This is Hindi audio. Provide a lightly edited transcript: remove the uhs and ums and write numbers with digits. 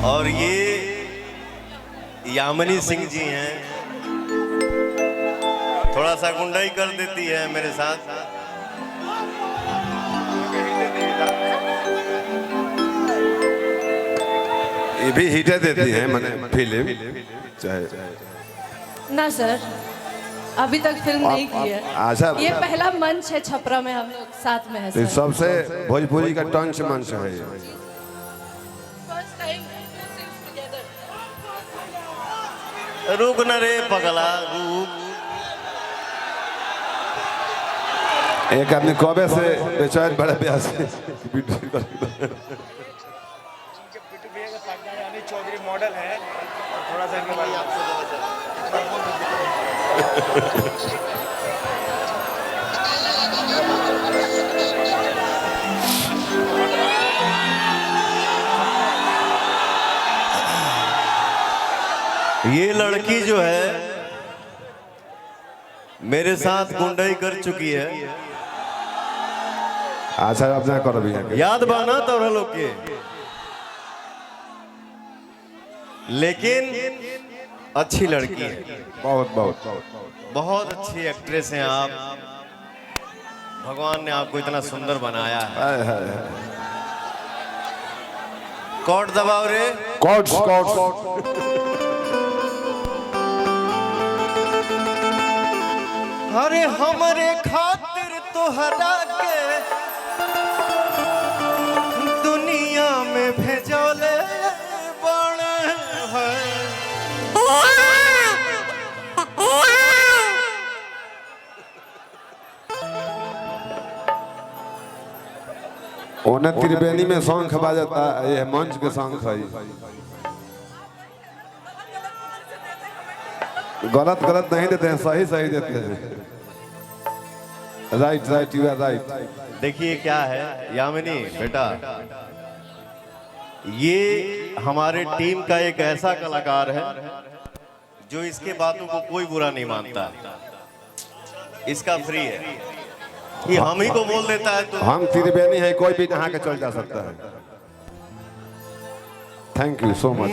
और ये यामिनी सिंह जी हैं, थोड़ा सा गुंडाई कर देती है मेरे साथ। ये भी हिटे देती है मैंने फिल्म चाहे ना सर, अभी तक फिल्म नहीं की है। अच्छा, ये पहला मंच है छपरा में, हम लोग साथ में है तो सर। सबसे भोजपुरी का टंच मंच है ये। First time two sings together. रुक न रे पगला रुक। एक आदमी कबे से बेचारे बड़ा ब्यास चौधरी मॉडल है, थोड़ा सा इनके बारे में आपसे ये लड़की जो है मेरे साथ गुंडाई कर चुकी है। अच्छा अपना करो भी है याद बाना तोरा लोग के, लेकिन अच्छी लड़की है, बहुत बहुत बहुत अच्छी एक्ट्रेस हैं आप। भगवान ने आपको इतना सुंदर बनाया है। कॉर्ड दबाओ रे। कॉर्ड अरे हमरे खातिर तो हरा के दुनिया में भेजोले बने हैं। उन्हें त्रिवेणी में शंख बाजता, ये मंच के शंख है। गलत गलत नहीं देते हैं, सही सही देते हैं। Right right, you are right. देखिए क्या है यामिनी बेटा, ये हमारे टीम का एक ऐसा कलाकार है जो इसके बातों को कोई बुरा नहीं मानता। इसका फ्री है कि हम ही को बोल देता है तो हम त्रिवेणी है, कोई भी नहा के चल जा सकता है। Thank you so much.